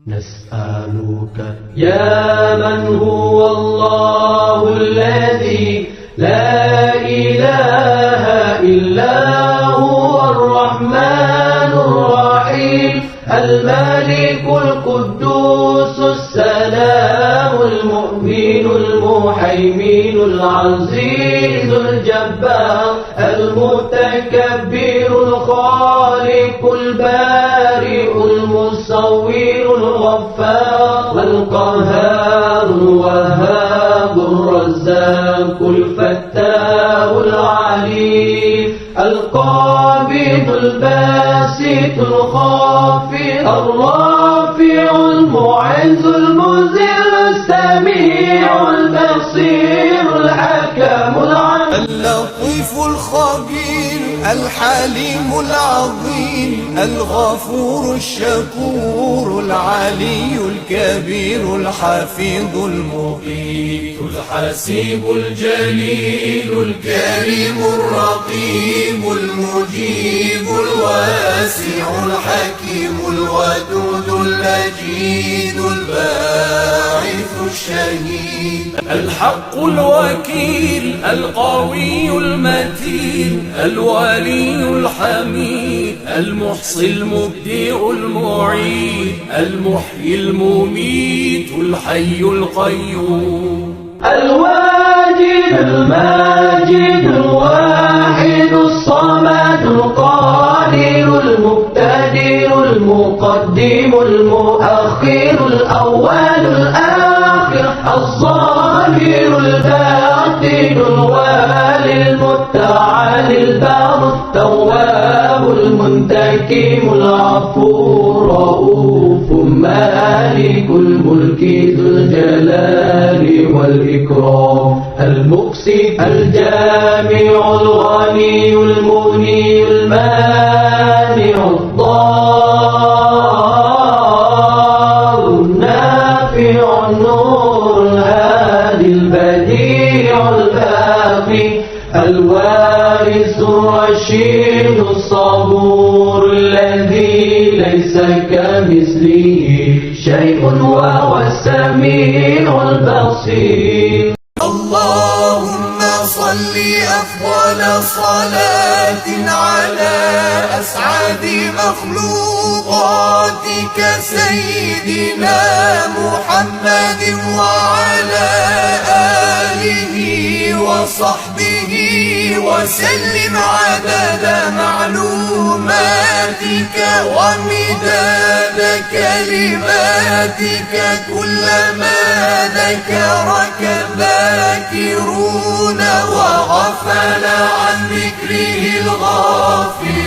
نسألك يا من هو الله الذي لا إله إلا هو الرحمن الرحيم الملك القدوس السلام المؤمن المهيمن العزيز الجبار المتكبر الخالق البارئ المصور الغفار القهار الوهاب الرزاق الفتاح العليم القابض الباسط الخافض الرافع المعز المذل السميع البصير الحكم العليم اللطيف الخبير الحليم العظيم الغفور الشكور العلي الكبير الحفيظ المقيت الحسيب الجليل الكريم الرقيب المجيب الواسع الحكيم الودود المجيد الباعث الشهيد الحق الوكيل القوي المتين الولي الحميد المحصي المبدع المعيد المحيي المميت الحي القيوم الواجد الماجد الواحد الصمد القادر المقتدر المقدم المؤخر الأول الآخر الظاهر الباطن الوالي المتعالي البار التواب المنتقم العفو الرؤوف مالك الملك ذو الجلال والإكرام المقسط الجامع الغني المغني المانع الضار النافع النور الهادي البديع الباقي الوارث الرشيد الصبور الذي ليس كمثله شيء وهو السميع البصير. اللهم صل أفضل صلاة على أسعد مخلوقاتك سيدنا محمد وعلى آله وصحبه وسلم عدد معلوماتك ومداد كلماتك كلما ذكرك الذاكرون وغفل عن ذكره الغافلون.